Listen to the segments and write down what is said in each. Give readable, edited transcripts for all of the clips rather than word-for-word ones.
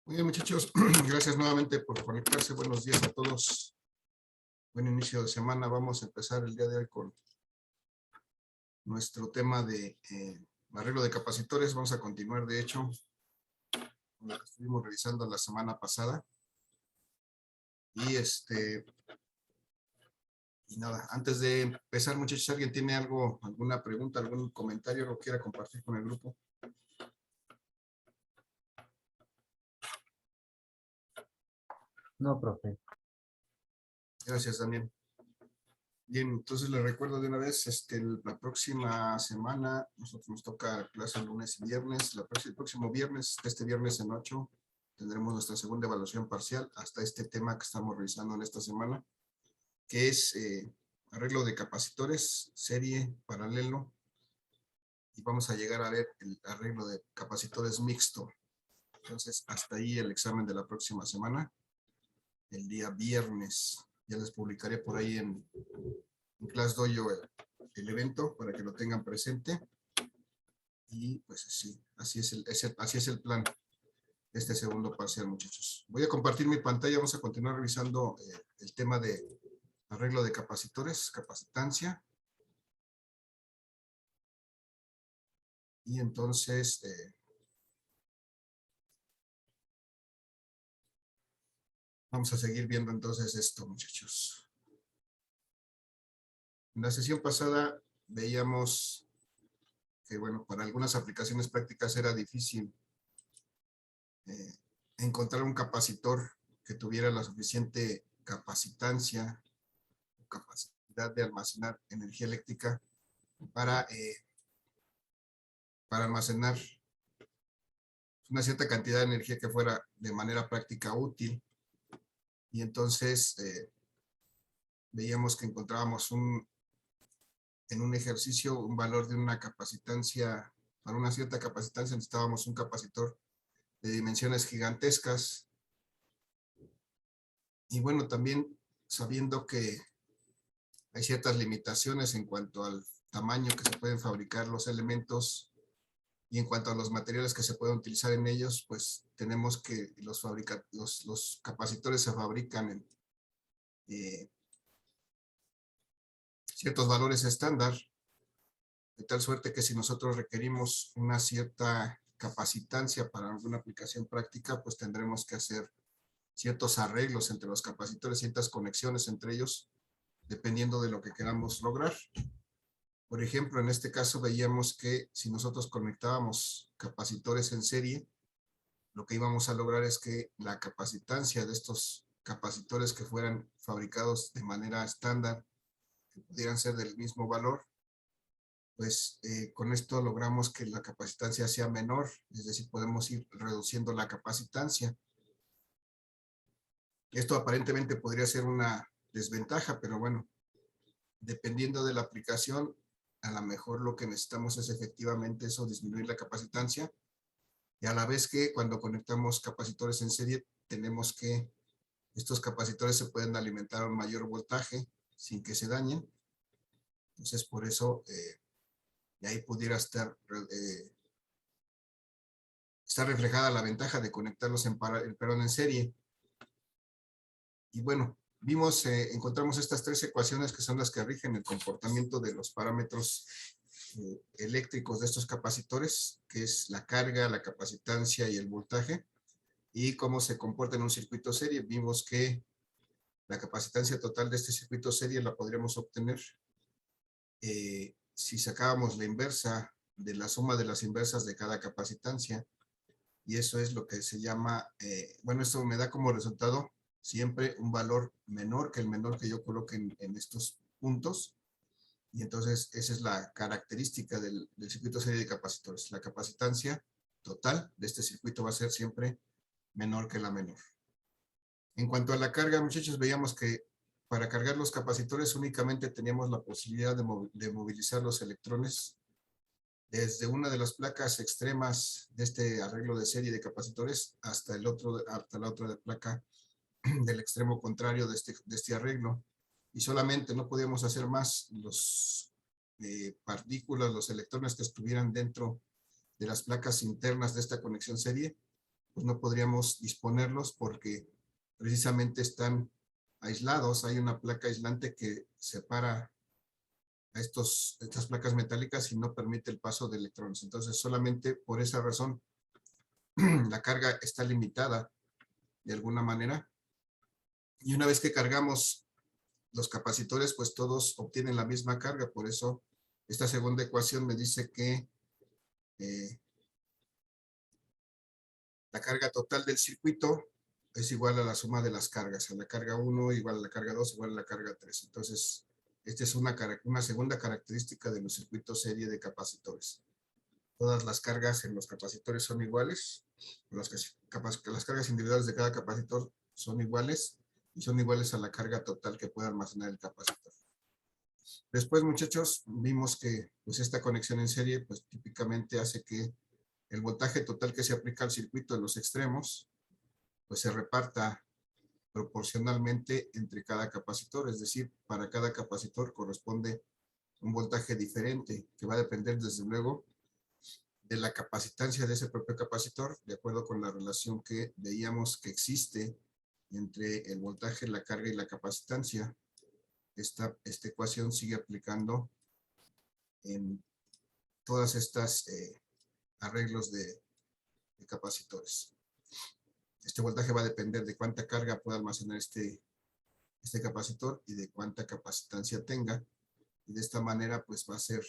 Muy bien, muchachos. Gracias nuevamente por conectarse. Buenos días a todos. Buen inicio de semana. Vamos a empezar el día de hoy con nuestro tema de arreglo de capacitores. Vamos a continuar, de hecho, con lo que estuvimos revisando la semana pasada. Y nada, antes de empezar, muchachos, ¿alguien tiene alguna pregunta, algún comentario, lo quiera compartir con el grupo? No, profe. Gracias, Daniel. Bien, entonces les recuerdo de una vez, la próxima semana, nosotros nos toca clase lunes y viernes. El próximo viernes, este viernes en 8, tendremos nuestra segunda evaluación parcial hasta este tema que estamos revisando en esta semana, que es arreglo de capacitores, serie, paralelo, y vamos a llegar a ver el arreglo de capacitores mixto. Entonces, hasta ahí el examen de la próxima semana, el día viernes. Ya les publicaré por ahí en ClassDojo el evento para que lo tengan presente. Y pues sí, así es el plan de este segundo parcial, muchachos. Voy a compartir mi pantalla. Vamos a continuar revisando el tema de arreglo de capacitores, capacitancia. Y entonces vamos a seguir viendo entonces esto, muchachos. En la sesión pasada veíamos que, bueno, para algunas aplicaciones prácticas era difícil encontrar un capacitor que tuviera la suficiente capacitancia o capacidad de almacenar energía eléctrica para almacenar una cierta cantidad de energía que fuera de manera práctica útil. Y entonces veíamos que encontrábamos en un ejercicio un valor de una capacitancia. Para una cierta capacitancia necesitábamos un capacitor de dimensiones gigantescas. Y bueno, también sabiendo que hay ciertas limitaciones en cuanto al tamaño que se pueden fabricar los elementos y en cuanto a los materiales que se pueden utilizar en ellos, pues tenemos que los capacitores se fabrican en ciertos valores estándar, de tal suerte que si nosotros requerimos una cierta capacitancia para alguna aplicación práctica, pues tendremos que hacer ciertos arreglos entre los capacitores, ciertas conexiones entre ellos, dependiendo de lo que queramos lograr. Por ejemplo, en este caso veíamos que si nosotros conectábamos capacitores en serie, lo que íbamos a lograr es que la capacitancia de estos capacitores que fueran fabricados de manera estándar, que pudieran ser del mismo valor, pues con esto logramos que la capacitancia sea menor, es decir, podemos ir reduciendo la capacitancia. Esto aparentemente podría ser una desventaja, pero bueno, dependiendo de la aplicación, a lo mejor lo que necesitamos es efectivamente eso, disminuir la capacitancia, y a la vez que cuando conectamos capacitores en serie, tenemos que estos capacitores se pueden alimentar a un mayor voltaje sin que se dañen. Entonces, por eso, y ahí pudiera estar reflejada la ventaja de conectarlos en serie. Y bueno, encontramos estas tres ecuaciones que son las que rigen el comportamiento de los parámetros eléctricos de estos capacitores, que es la carga, la capacitancia y el voltaje, y cómo se comporta en un circuito serie. Vimos que la capacitancia total de este circuito serie la podríamos obtener si sacábamos la inversa de la suma de las inversas de cada capacitancia, y eso es lo que se llama, bueno, esto me da como resultado siempre un valor menor que el menor que yo coloque en estos puntos, y entonces esa es la característica del circuito serie de capacitores. La capacitancia total de este circuito va a ser siempre menor que la menor. En cuanto a la carga, muchachos, veíamos que para cargar los capacitores únicamente teníamos la posibilidad de movilizar los electrones desde una de las placas extremas de este arreglo de serie de capacitores hasta la otra placa del extremo contrario de este arreglo. Y solamente no podíamos hacer más los partículas, los electrones que estuvieran dentro de las placas internas de esta conexión serie, pues no podríamos disponerlos porque precisamente están aislados. Hay una placa aislante que separa a estas placas metálicas y no permite el paso de electrones. Entonces, solamente por esa razón, la carga está limitada de alguna manera. Y una vez que cargamos los capacitores, pues todos obtienen la misma carga. Por eso, esta segunda ecuación me dice que la carga total del circuito es igual a la suma de las cargas. A la carga 1 igual a la carga 2 igual a la carga 3. Entonces, esta es una segunda característica de los circuitos serie de capacitores. Todas las cargas en los capacitores son iguales. Las cargas individuales de cada capacitor son iguales y son iguales a la carga total que puede almacenar el capacitor. Después, muchachos, vimos que pues, esta conexión en serie pues, típicamente hace que el voltaje total que se aplica al circuito en los extremos pues se reparta proporcionalmente entre cada capacitor, es decir, para cada capacitor corresponde un voltaje diferente que va a depender desde luego de la capacitancia de ese propio capacitor, de acuerdo con la relación que veíamos que existe entre el voltaje, la carga y la capacitancia. Esta ecuación sigue aplicando en todas estas arreglos de capacitores. Este voltaje va a depender de cuánta carga pueda almacenar este capacitor y de cuánta capacitancia tenga. Y de esta manera, pues va a ser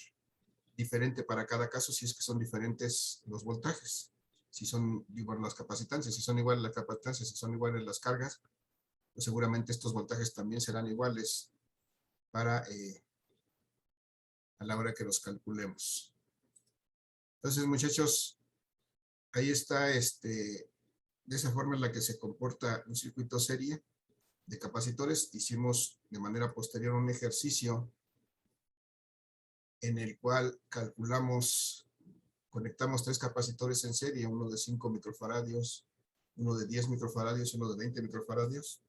diferente para cada caso si es que son diferentes los voltajes. Si son iguales las capacitancias, si son iguales las capacitancias, si son iguales las cargas, pues seguramente estos voltajes también serán iguales para a la hora que los calculemos. Entonces, muchachos, ahí está de esa forma en la que se comporta un circuito serie de capacitores. Hicimos de manera posterior un ejercicio en el cual conectamos 3 capacitores en serie, uno de 5 microfaradios, uno de 10 microfaradios, uno de 20 microfaradios.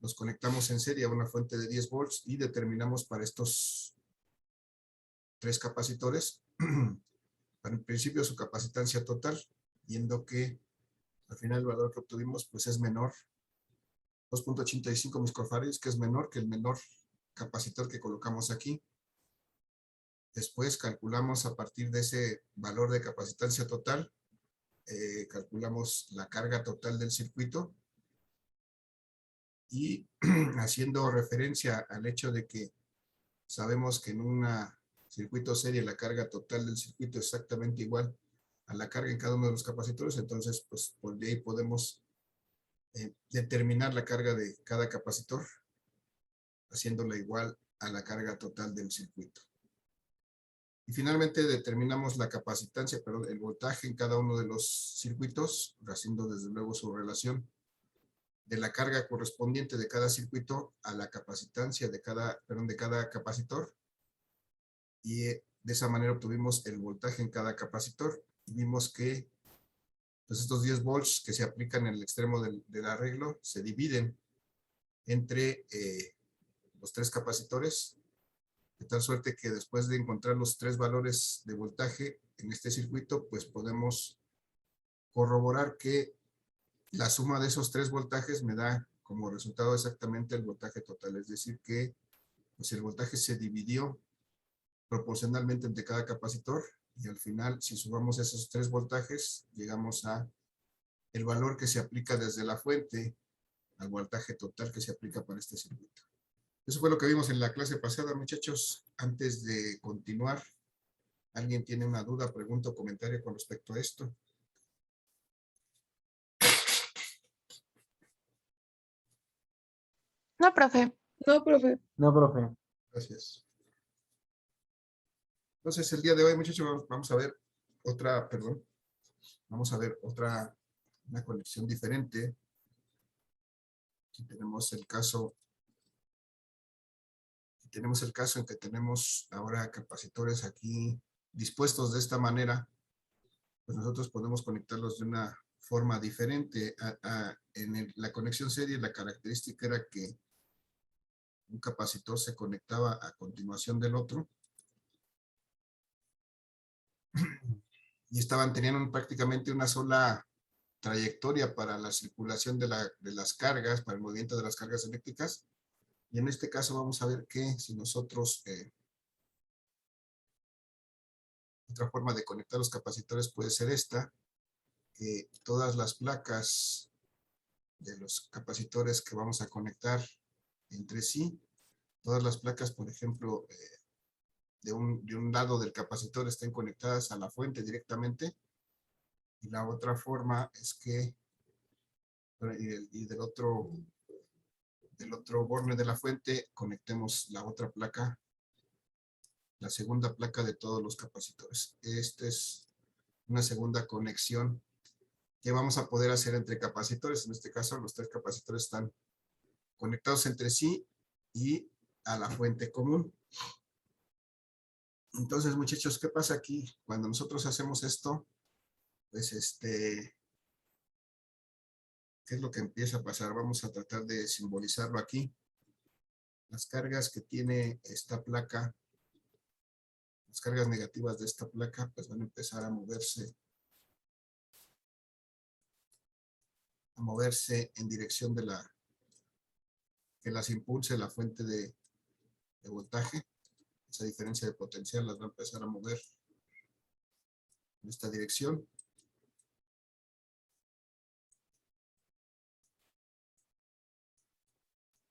Los conectamos en serie a una fuente de 10 volts y determinamos para estos 3 capacitores, en principio su capacitancia total, viendo que al final el valor que obtuvimos pues es menor, 2.85 microfaradios, que es menor que el menor capacitor que colocamos aquí. Después calculamos a partir de ese valor de capacitancia total, calculamos la carga total del circuito y haciendo referencia al hecho de que sabemos que en un circuito serie la carga total del circuito es exactamente igual a la carga en cada uno de los capacitores, entonces pues por de ahí podemos determinar la carga de cada capacitor haciéndola igual a la carga total del circuito. Y finalmente determinamos la capacitancia, perdón, el voltaje en cada uno de los circuitos, haciendo desde luego su relación de la carga correspondiente de cada circuito a la capacitancia de cada capacitor. Y de esa manera obtuvimos el voltaje en cada capacitor. Y vimos que pues, estos 10 volts que se aplican en el extremo del arreglo se dividen entre los 3 capacitores, de tal suerte que después de encontrar los 3 valores de voltaje en este circuito, pues podemos corroborar que la suma de esos 3 voltajes me da como resultado exactamente el voltaje total, es decir que pues el voltaje se dividió proporcionalmente entre cada capacitor y al final si sumamos esos 3 voltajes llegamos a el valor que se aplica desde la fuente al voltaje total que se aplica para este circuito. Eso fue lo que vimos en la clase pasada, muchachos. Antes de continuar, ¿alguien tiene una duda, pregunta o comentario con respecto a esto? No, profe. No, profe. No, profe. Gracias. Entonces, el día de hoy, muchachos, vamos a ver una conexión diferente. Aquí tenemos el caso en que tenemos ahora capacitores aquí dispuestos de esta manera, pues nosotros podemos conectarlos de una forma diferente. En la conexión serie, la característica era que un capacitor se conectaba a continuación del otro y tenían prácticamente una sola trayectoria para la circulación de las cargas, para el movimiento de las cargas eléctricas. Y en este caso vamos a ver que si nosotros, otra forma de conectar los capacitores puede ser esta, que todas las placas de los capacitores que vamos a conectar entre sí, todas las placas, por ejemplo, de un lado del capacitor estén conectadas a la fuente directamente, y la otra forma es que, y del otro borne de la fuente, conectemos la otra placa, la segunda placa de todos los capacitores. Esta es una segunda conexión que vamos a poder hacer entre capacitores. En este caso, los 3 capacitores están conectados entre sí y a la fuente común. Entonces, muchachos, ¿qué pasa aquí? Cuando nosotros hacemos esto, pues ¿qué es lo que empieza a pasar? Vamos a tratar de simbolizarlo aquí. Las cargas que tiene esta placa, las cargas negativas de esta placa, pues van a empezar a moverse en dirección de que las impulse la fuente de voltaje. Esa diferencia de potencial las va a empezar a mover en esta dirección.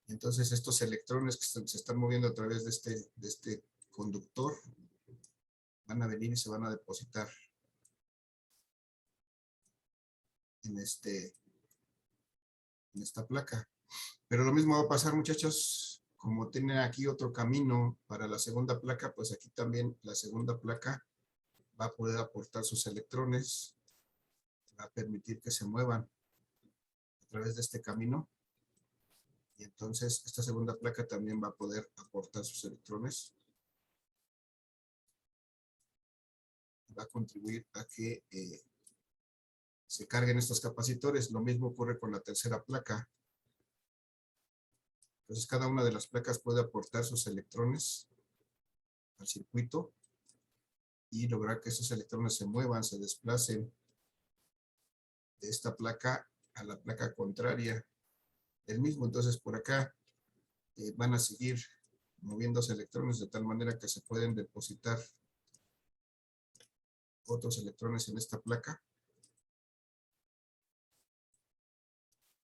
Entonces estos electrones que se están moviendo a través de este conductor van a venir y se van a depositar en esta placa. Pero lo mismo va a pasar, muchachos, como tienen aquí otro camino para la segunda placa, pues aquí también la segunda placa va a poder aportar sus electrones, va a permitir que se muevan a través de este camino. Y entonces esta segunda placa también va a poder aportar sus electrones. Va a contribuir a que se carguen estos capacitores. Lo mismo ocurre con la tercera placa. Entonces cada una de las placas puede aportar sus electrones al circuito y lograr que esos electrones se muevan, se desplacen de esta placa a la placa contraria del mismo. Entonces por acá van a seguir moviéndose electrones de tal manera que se pueden depositar otros electrones en esta placa.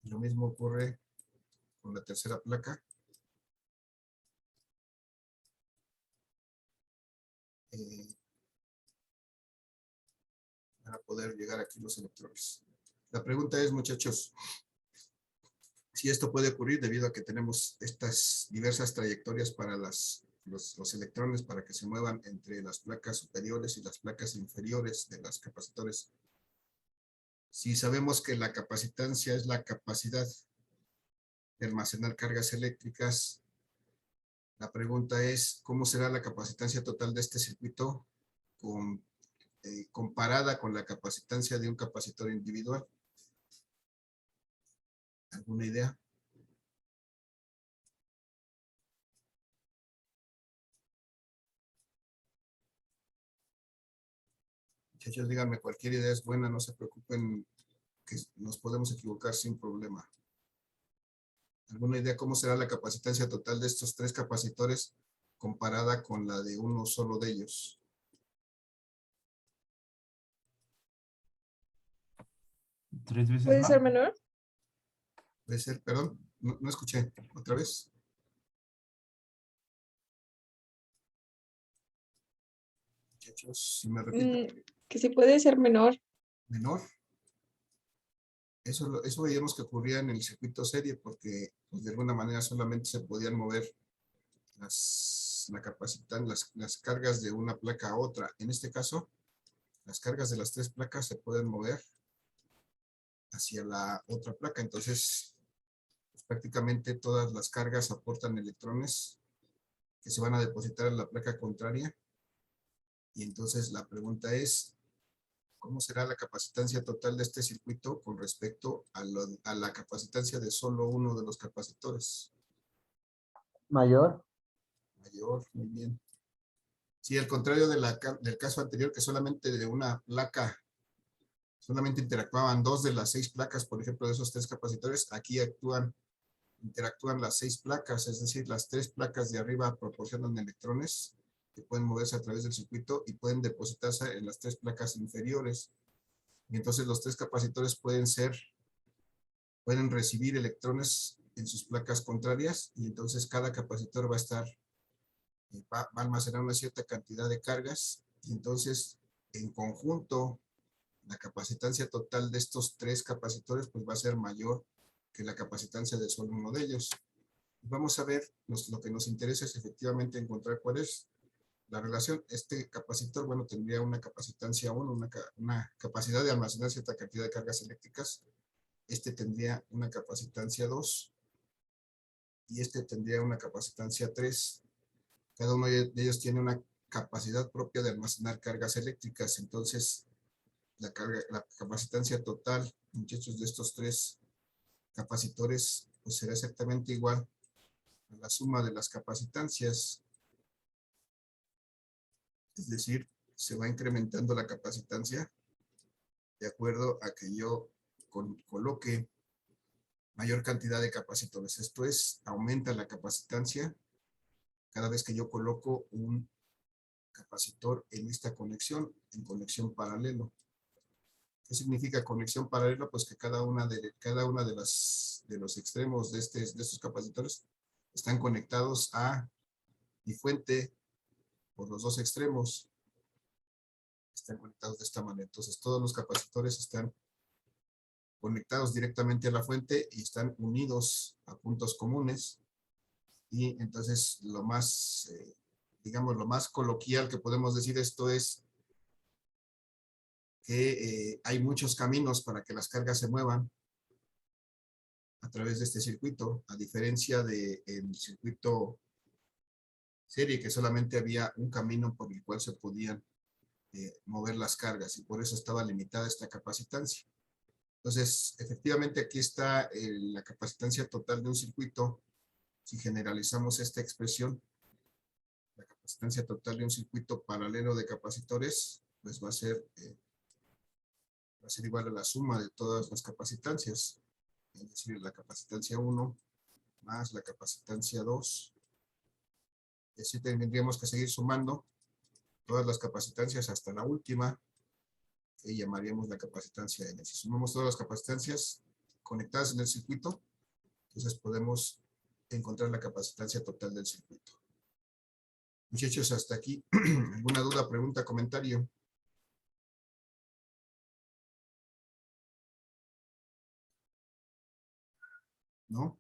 Y lo mismo ocurre con la tercera placa. Para poder llegar aquí los electrones. La pregunta es, muchachos, si esto puede ocurrir debido a que tenemos estas diversas trayectorias para los electrones para que se muevan entre las placas superiores y las placas inferiores de los capacitores. Si sabemos que la capacitancia es la capacidad de almacenar cargas eléctricas, la pregunta es, ¿cómo será la capacitancia total de este circuito comparada con la capacitancia de un capacitor individual? ¿Alguna idea? Muchachos, díganme, cualquier idea es buena, no se preocupen, que nos podemos equivocar sin problema. ¿Alguna idea cómo será la capacitancia total de estos 3 capacitores comparada con la de uno solo de ellos? ¿3 veces ¿Puede más? ser menor? Puede ser, perdón, no escuché, otra vez. Muchachos, si me repiten. Que sí puede ser menor. Menor. Eso veíamos que ocurría en el circuito serie porque pues, de alguna manera solamente se podían mover las cargas de una placa a otra. En este caso, las cargas de las 3 placas se pueden mover hacia la otra placa. Entonces, pues, prácticamente todas las cargas aportan electrones que se van a depositar en la placa contraria. Y entonces la pregunta es, ¿cómo será la capacitancia total de este circuito con respecto a la capacitancia de solo uno de los capacitores? Mayor. Mayor, muy bien. Sí, al contrario del caso anterior, que solamente de una placa solamente interactuaban 2 de las 6 placas, por ejemplo, de esos 3 capacitores. Aquí interactúan las 6 placas, es decir, las 3 placas de arriba proporcionan electrones que pueden moverse a través del circuito y pueden depositarse en las 3 placas inferiores. Y entonces los 3 capacitores pueden recibir electrones en sus placas contrarias, y entonces cada capacitor va a almacenar una cierta cantidad de cargas, y entonces en conjunto la capacitancia total de estos 3 capacitores pues va a ser mayor que la capacitancia de solo uno de ellos. Vamos a ver, lo que nos interesa es efectivamente encontrar cuál es la relación. Este capacitor, bueno, tendría una capacitancia 1, una capacidad de almacenar cierta cantidad de cargas eléctricas. Este tendría una capacitancia 2 y este tendría una capacitancia 3. Cada uno de ellos tiene una capacidad propia de almacenar cargas eléctricas. Entonces, la capacitancia total, muchachos, de estos 3 capacitores, pues será exactamente igual a la suma de las capacitancias. Es decir, se va incrementando la capacitancia de acuerdo a que yo coloque mayor cantidad de capacitores. Esto es, aumenta la capacitancia cada vez que yo coloco un capacitor en esta conexión, en conexión paralelo. ¿Qué significa conexión paralela? Pues que cada una de los extremos de estos capacitores están conectados a mi fuente por los 2 extremos. Están conectados de esta manera. Entonces todos los capacitores están conectados directamente a la fuente y están unidos a puntos comunes. Y entonces lo más, digamos, lo más coloquial que podemos decir esto es que hay muchos caminos para que las cargas se muevan a través de este circuito, a diferencia del circuito serie, que solamente había un camino por el cual se podían mover las cargas, y por eso estaba limitada esta capacitancia. Entonces, efectivamente aquí está la capacitancia total de un circuito. Si generalizamos esta expresión, la capacitancia total de un circuito paralelo de capacitores, pues va a ser igual a la suma de todas las capacitancias, es decir, la capacitancia 1 más la capacitancia 2. Y así tendríamos que seguir sumando todas las capacitancias hasta la última, que llamaríamos la capacitancia N. Si sumamos todas las capacitancias conectadas en el circuito, entonces podemos encontrar la capacitancia total del circuito. Muchachos, hasta aquí. ¿Alguna duda, pregunta, comentario? ¿No?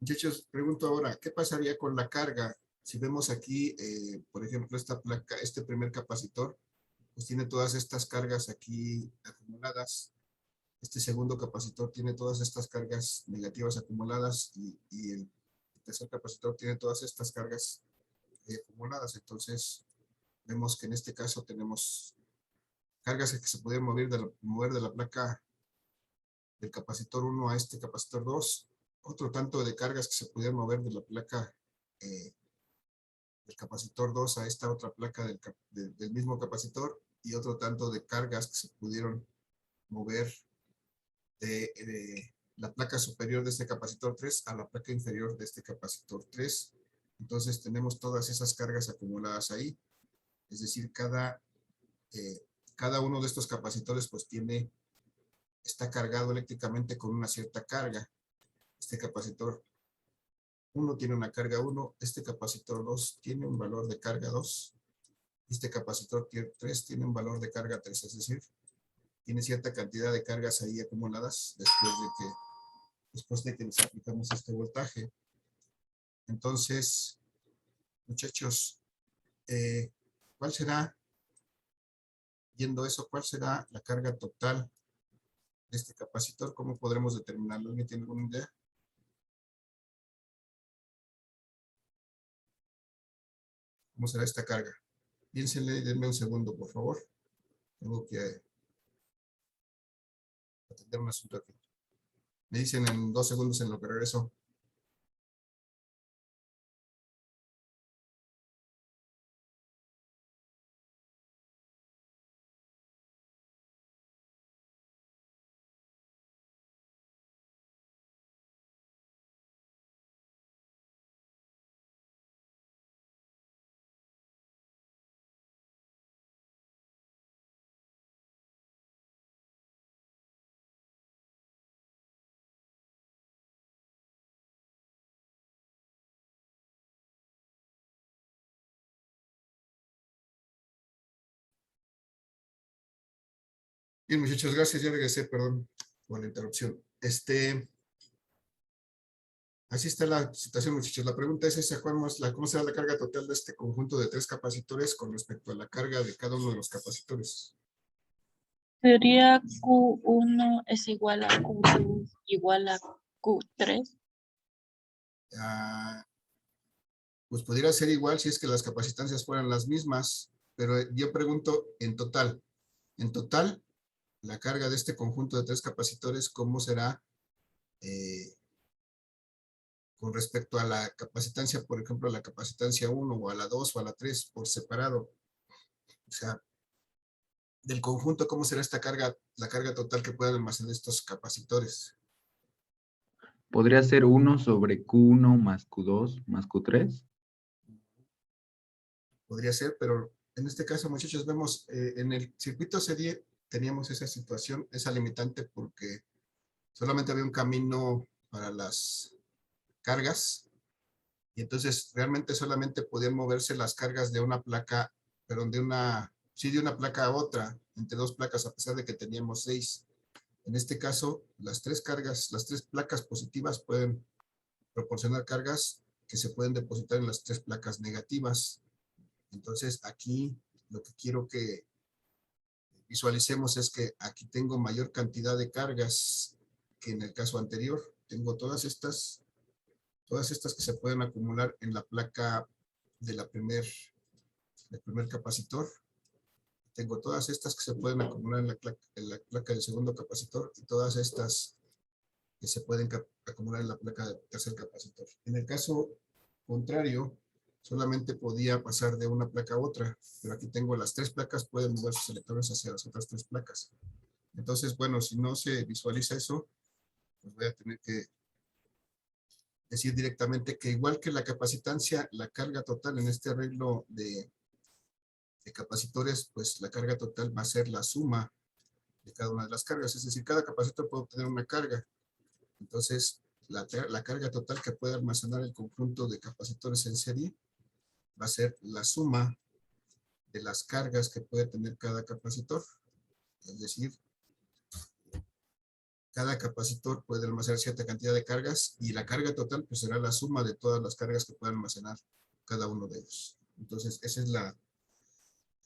Muchachos, pregunto ahora, ¿qué pasaría con la carga? Si vemos aquí, por ejemplo, esta placa, este primer capacitor, pues tiene todas estas cargas aquí acumuladas. Este segundo capacitor tiene todas estas cargas negativas acumuladas, y el tercer capacitor tiene todas estas cargas acumuladas. Entonces, vemos que en este caso tenemos cargas que se pueden mover de la placa del capacitor 1 a este capacitor 2, otro tanto de cargas que se pudieran mover de la placa del capacitor 2 a esta otra placa del mismo capacitor, y otro tanto de cargas que se pudieron mover de la placa superior de este capacitor 3 a la placa inferior de este capacitor 3. Entonces tenemos todas esas cargas acumuladas ahí, es decir, cada uno de estos capacitores pues está cargado eléctricamente con una cierta carga. Este capacitor 1 tiene una carga 1, este capacitor 2 tiene un valor de carga 2, este capacitor 3 tiene un valor de carga 3, es decir, tiene cierta cantidad de cargas ahí acumuladas después de que les aplicamos este voltaje. Entonces, muchachos, ¿cuál será, viendo eso, cuál será la carga total de este capacitor? ¿Cómo podremos determinarlo? ¿Alguien tiene alguna idea? ¿Cómo será esta carga? Piénsenle y denme un segundo, por favor. Tengo que atender un asunto aquí. Me dicen en 2 segundos en lo que regreso. Bien, muchachos, gracias. Ya regresé, perdón por la interrupción. Así está la situación, muchachos. La pregunta es esa, ¿cómo será la carga total de este conjunto de 3 capacitores con respecto a la carga de cada uno de los capacitores? Sería Q1 es igual a Q2 igual a Q3. Ah, pues pudiera ser igual si es que las capacitancias fueran las mismas, pero yo pregunto en total. En total, la carga de este conjunto de 3 capacitores, ¿cómo será con respecto a la capacitancia, por ejemplo, a la capacitancia 1 o a la 2 o a la 3 por separado? O sea, del conjunto, ¿cómo será esta carga, la carga total que puedan almacenar estos capacitores? Podría ser 1 sobre Q1 más Q2 más Q3. Podría ser, pero en este caso, muchachos, vemos en el circuito serie teníamos esa situación, esa limitante, porque solamente había un camino para las cargas, y entonces realmente solamente podían moverse las cargas de una placa, perdón, de una placa a otra, entre 2 placas, a pesar de que teníamos 6. En este caso, las 3 cargas, las 3 placas positivas pueden proporcionar cargas que se pueden depositar en las 3 placas negativas. Entonces, aquí lo que quiero que visualicemos es que aquí tengo mayor cantidad de cargas que en el caso anterior. Tengo todas estas que se pueden acumular en la placa de del primer capacitor. Tengo todas estas que se pueden acumular en la placa del segundo capacitor y todas estas que se pueden acumular en la placa del tercer capacitor. En el caso contrario, solamente podía pasar de una placa a otra, pero aquí tengo las 3 placas, pueden mover sus electrones hacia las otras 3 placas. Entonces, bueno, si no se visualiza eso, pues voy a tener que decir directamente que igual que la capacitancia, la carga total en este arreglo de capacitores, pues la carga total va a ser la suma de cada una de las cargas. Es decir, cada capacitor puede obtener una carga. Entonces, la carga total que puede almacenar el conjunto de capacitores en serie va a ser la suma de las cargas que puede tener cada capacitor. Es decir, cada capacitor puede almacenar cierta cantidad de cargas y la carga total pues será la suma de todas las cargas que puede almacenar cada uno de ellos. Entonces, esa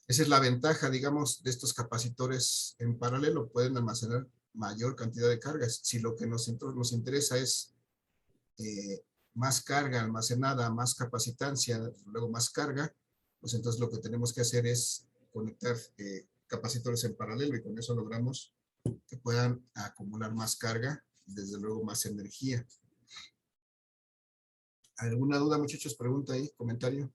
es la ventaja, digamos, de estos capacitores en paralelo. Pueden almacenar mayor cantidad de cargas. Si lo que nos interesa es más carga almacenada, más capacitancia, luego más carga, pues entonces lo que tenemos que hacer es conectar capacitores en paralelo y con eso logramos que puedan acumular más carga y desde luego más energía. ¿Alguna duda, muchachos? Pregunta ahí, comentario.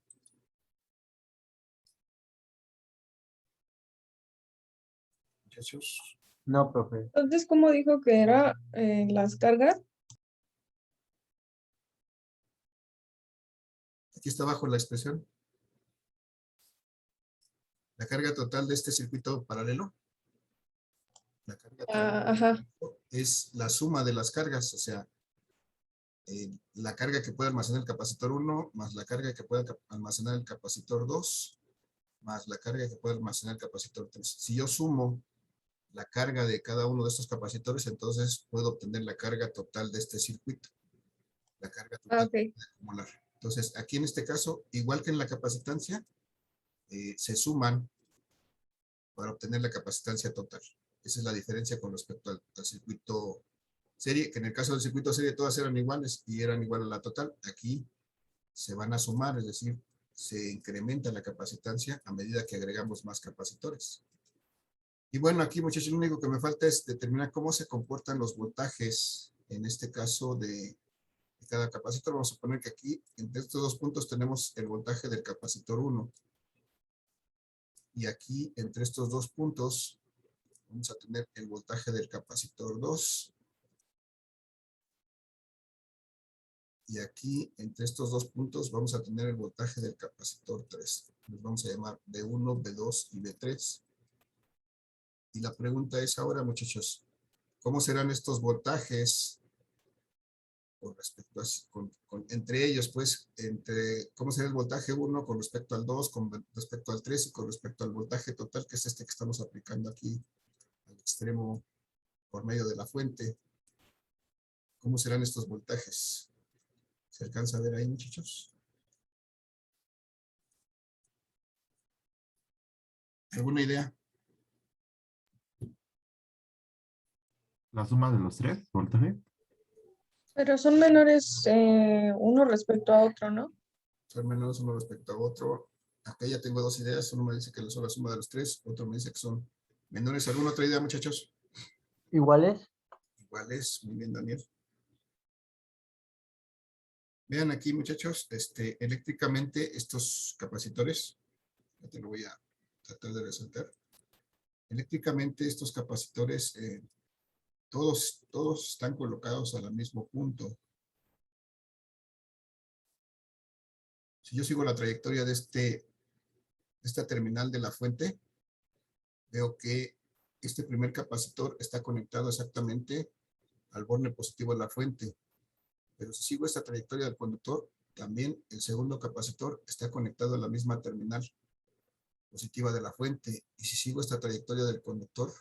Muchachos. No, profe. Entonces, ¿cómo dijo que era las cargas? Aquí está abajo la expresión. La carga total de este circuito paralelo. La carga total Ajá. es la suma de las cargas, o sea, la carga que puede almacenar el capacitor 1 más la carga que puede almacenar el capacitor 2 más la carga que puede almacenar el capacitor 3. Si yo sumo la carga de cada uno de estos capacitores, entonces puedo obtener la carga total de este circuito. La carga total Ok. acumular. Entonces, aquí en este caso, igual que en la capacitancia, se suman para obtener la capacitancia total. Esa es la diferencia con respecto al circuito serie, que en el caso del circuito serie todas eran iguales y eran igual a la total. Aquí se van a sumar, es decir, se incrementa la capacitancia a medida que agregamos más capacitores. Y bueno, aquí muchachos, lo único que me falta es determinar cómo se comportan los voltajes, en este caso de cada capacitor. Vamos a poner que aquí, entre estos 2 puntos, tenemos el voltaje del capacitor 1. Y aquí, entre estos 2 puntos, vamos a tener el voltaje del capacitor 2. Y aquí, entre estos 2 puntos, vamos a tener el voltaje del capacitor 3. Los vamos a llamar B1, B2 y B3. Y la pregunta es ahora, muchachos, ¿cómo serán estos voltajes con respecto a, entre ellos, pues, cómo será el voltaje 1 con respecto al 2, con respecto al 3 y con respecto al voltaje total, que es este que estamos aplicando aquí al extremo por medio de la fuente. ¿Cómo serán estos voltajes? ¿Se alcanza a ver ahí, muchachos? ¿Alguna idea? La suma de los tres, voltaje. Pero son menores uno respecto a otro, ¿no? Son menores uno respecto a otro. Acá ya tengo dos ideas. Uno me dice que son la suma de los tres. Otro me dice que son menores. ¿Alguna otra idea, muchachos? ¿Iguales? Iguales. Muy bien, Daniel. Vean aquí, muchachos, eléctricamente estos capacitores, ya te lo voy a tratar de resaltar. Eléctricamente estos capacitores, todos están colocados al mismo punto. Si yo sigo la trayectoria de esta terminal de la fuente, veo que este primer capacitor está conectado exactamente al borne positivo de la fuente. Pero si sigo esta trayectoria del conductor, también el segundo capacitor está conectado a la misma terminal positiva de la fuente. Y si sigo esta trayectoria del conductor,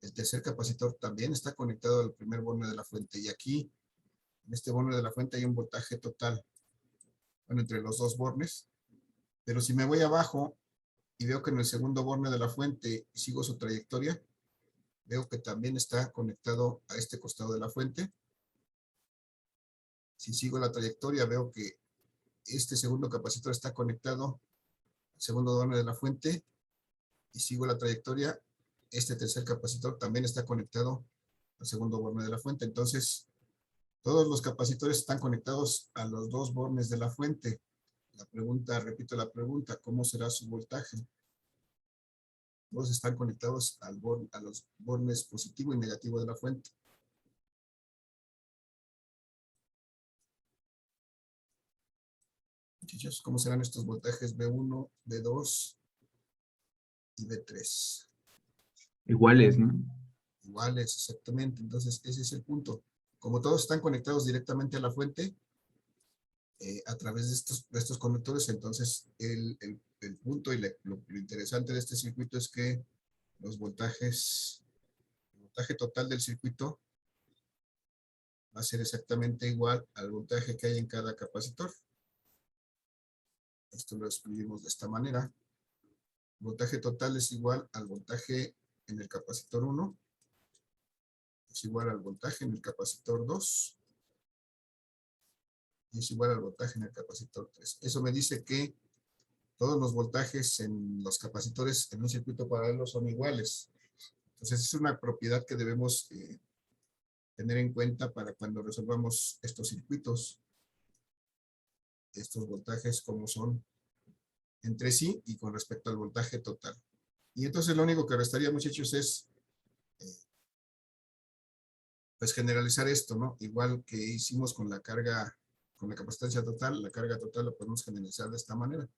el tercer capacitor también está conectado al primer borne de la fuente. Y aquí, en este borne de la fuente, hay un voltaje total, bueno, entre los dos bornes. Pero si me voy abajo y veo que en el segundo borne de la fuente sigo su trayectoria, veo que también está conectado a este costado de la fuente. Si sigo la trayectoria, veo que este segundo capacitor está conectado al segundo borne de la fuente. Y sigo la trayectoria, este tercer capacitor también está conectado al segundo borne de la fuente. Entonces, todos los capacitores están conectados a los dos bornes de la fuente. La pregunta, repito la pregunta, ¿cómo será su voltaje? Todos están conectados a los bornes positivo y negativo de la fuente. Muchachos, ¿cómo serán estos voltajes B1, B2 y B3? Iguales, ¿no? Iguales, exactamente. Entonces, ese es el punto. Como todos están conectados directamente a la fuente, a través de estos conductores, entonces el punto y lo interesante de este circuito es que los voltajes, el voltaje total del circuito va a ser exactamente igual al voltaje que hay en cada capacitor. Esto lo escribimos de esta manera. El voltaje total es igual al voltaje en el capacitor 1, es igual al voltaje en el capacitor 2, y es igual al voltaje en el capacitor 3. Eso me dice que todos los voltajes en los capacitores en un circuito paralelo son iguales. Entonces es una propiedad que debemos tener en cuenta para cuando resolvamos estos circuitos, estos voltajes como son entre sí y con respecto al voltaje total. Y entonces lo único que restaría, muchachos, es pues generalizar esto, ¿no? Igual que hicimos con la carga, con la capacitancia total, la carga total la podemos generalizar de esta manera.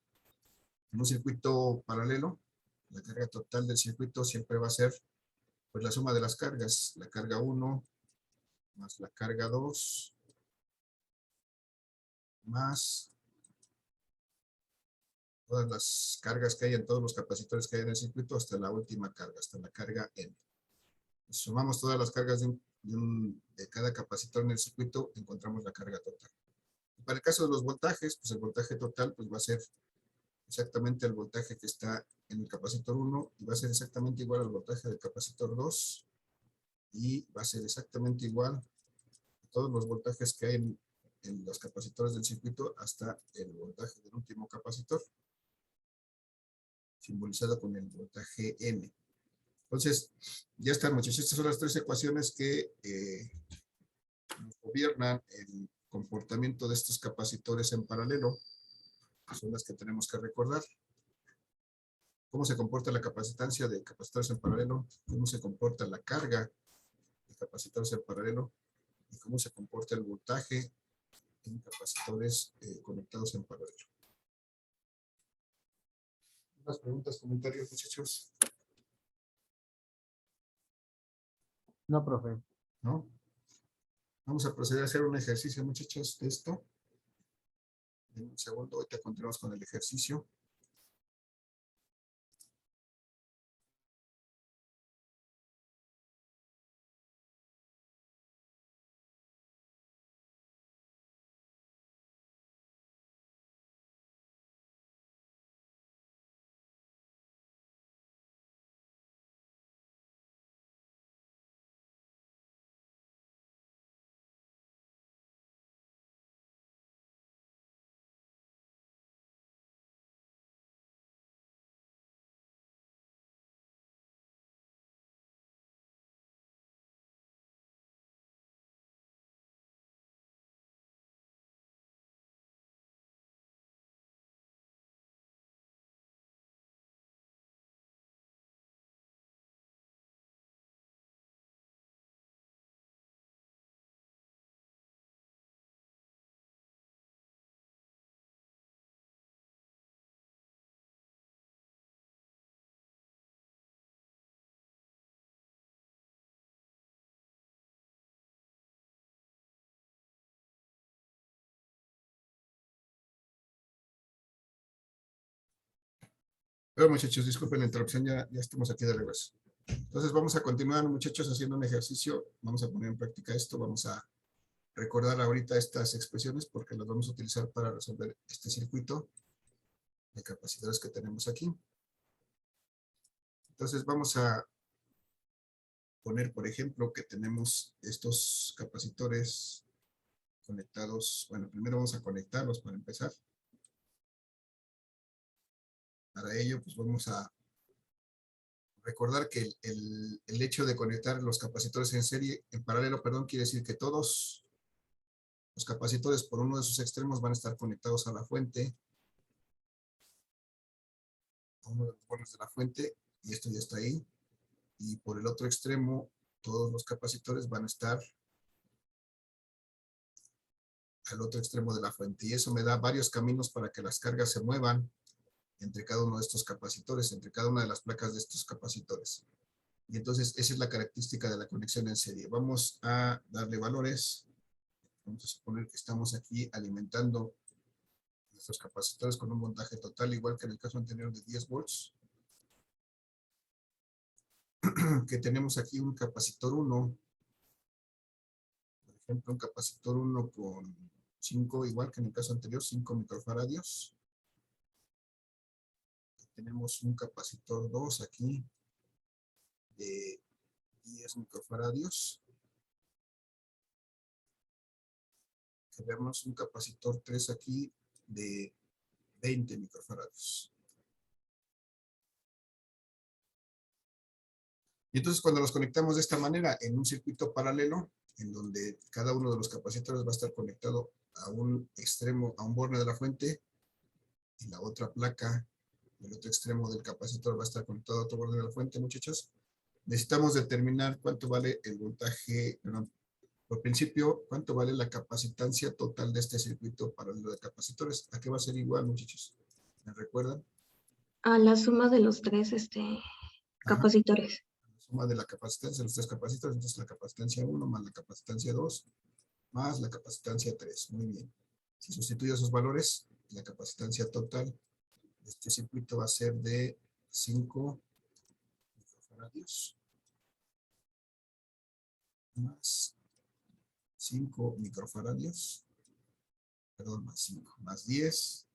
En un circuito paralelo, la carga total del circuito siempre va a ser pues la suma de las cargas, la carga 1 más la carga 2 más todas las cargas que hay en todos los capacitores que hay en el circuito hasta la última carga, hasta la carga N. Si sumamos todas las cargas de cada capacitor en el circuito, encontramos la carga total. Y para el caso de los voltajes, pues el voltaje total pues va a ser exactamente el voltaje que está en el capacitor 1 y va a ser exactamente igual al voltaje del capacitor 2 y va a ser exactamente igual a todos los voltajes que hay en los capacitores del circuito hasta el voltaje del último capacitor, simbolizado con el voltaje N. Entonces, ya están, muchachos. Estas son las tres ecuaciones que gobiernan el comportamiento de estos capacitores en paralelo, que son las que tenemos que recordar. Cómo se comporta la capacitancia de capacitores en paralelo, cómo se comporta la carga de capacitores en paralelo y cómo se comporta el voltaje en capacitores conectados en paralelo. ¿Más preguntas, comentarios, muchachos? No, profe. ¿No? Vamos a proceder a hacer un ejercicio, muchachos, de esto. En un segundo, ahorita continuamos con el ejercicio. Pero muchachos, disculpen la interrupción, ya estamos aquí de regreso. Entonces vamos a continuar, muchachos, haciendo un ejercicio. Vamos a poner en práctica esto. Vamos a recordar ahorita estas expresiones porque las vamos a utilizar para resolver este circuito de capacidades que tenemos aquí. Entonces vamos a poner, por ejemplo, que tenemos estos capacitores conectados. Bueno, primero vamos a conectarlos para empezar. Para ello, pues vamos a recordar que el hecho de conectar los capacitores en serie, en paralelo, perdón, quiere decir que todos los capacitores por uno de sus extremos van a estar conectados a la fuente, a uno de los bordes de la fuente, y esto ya está ahí. Y por el otro extremo, todos los capacitores van a estar al otro extremo de la fuente. Y eso me da varios caminos para que las cargas se muevan entre cada uno de estos capacitores, entre cada una de las placas de estos capacitores. Y entonces esa es la característica de la conexión en serie. Vamos a darle valores. Vamos a suponer que estamos aquí alimentando nuestros capacitores con un voltaje total, igual que en el caso anterior de 10 volts. Que tenemos aquí un capacitor 1. Por ejemplo, un capacitor 1 con 5, igual que en el caso anterior, 5 microfaradios. Tenemos un capacitor 2 aquí de 10 microfaradios. Tenemos un capacitor 3 aquí de 20 microfaradios. Y entonces cuando los conectamos de esta manera en un circuito paralelo, en donde cada uno de los capacitores va a estar conectado a un extremo, a un borde de la fuente, y la otra placa, el otro extremo del capacitor va a estar conectado a otro borde de la fuente, muchachos. Necesitamos determinar cuánto vale el voltaje, perdón, por principio, cuánto vale la capacitancia total de este circuito paralelo de capacitores. ¿A qué va a ser igual, muchachos? ¿Me recuerdan? A la suma de los tres capacitores. La suma de la capacitancia de los tres capacitores, entonces la capacitancia 1 más la capacitancia 2 más la capacitancia 3. Muy bien. Si sustituyo esos valores, la capacitancia total de este circuito va a ser de 5 microfaradios más 5 microfaradios, perdón, más 5, más 10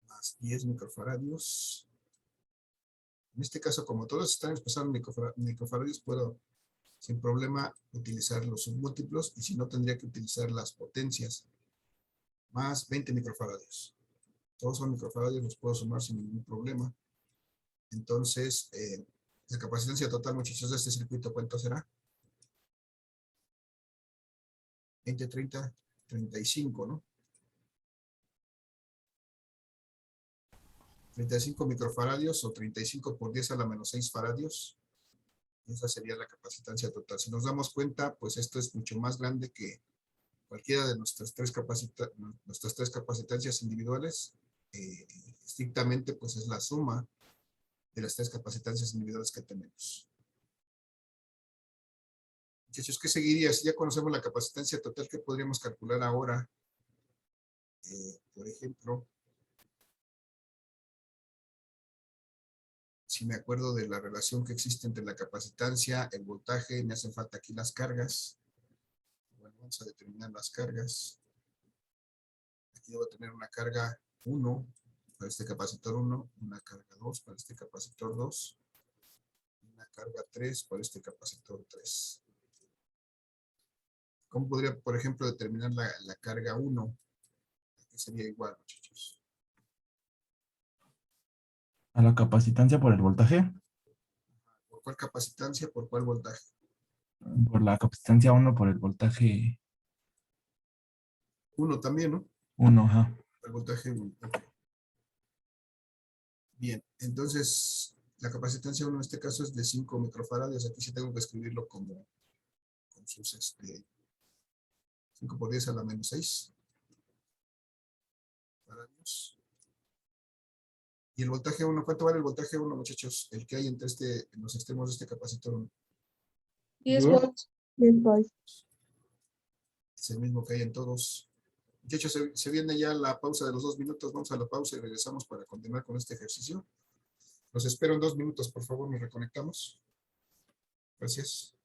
más 10 microfaradios. En este caso, como todos están expresando microfaradios, puedo sin problema utilizar los submúltiplos, y si no, tendría que utilizar las potencias, más 20 microfaradios. Todos son microfaradios, los puedo sumar sin ningún problema. Entonces, la capacitancia total, muchachos, de este circuito, ¿cuánto será? 20, 30, 35, ¿no? 35 microfaradios, o 35 por 10 a la menos 6 faradios. Esa sería la capacitancia total. Si nos damos cuenta, pues esto es mucho más grande que cualquiera de nuestras tres capacitancias individuales. Estrictamente, pues es la suma de las tres capacitancias individuales que tenemos. Muchachos, ¿qué seguiría? Si ya conocemos la capacitancia total, ¿qué podríamos calcular ahora? Por ejemplo, si me acuerdo de la relación que existe entre la capacitancia, el voltaje, me hacen falta aquí las cargas. Bueno, vamos a determinar las cargas. Aquí debo tener una carga 1 para este capacitor 1, una carga 2 para este capacitor 2, y una carga 3 para este capacitor 3. ¿Cómo podría, por ejemplo, determinar la carga 1? Aquí sería igual, muchachos. A la capacitancia por el voltaje. ¿Por cuál capacitancia? ¿Por cuál voltaje? Por la capacitancia 1 por el voltaje 1 también, ¿no? 1, ajá. El voltaje 1. Okay. Bien, entonces la capacitancia 1 en este caso es de 5 microfaradios. Aquí sí tengo que escribirlo como con sus 5 por 10 a la menos 6 faradios. Y el voltaje 1, ¿cuánto vale el voltaje 1, muchachos? El que hay entre en los extremos de este capacitor 1. 10 10. watts. 10 volts. Es el mismo que hay en todos. Muchachos, se viene ya la pausa de los 2 minutos. Vamos a la pausa y regresamos para continuar con este ejercicio. Los espero en 2 minutos, por favor, nos reconectamos. Gracias.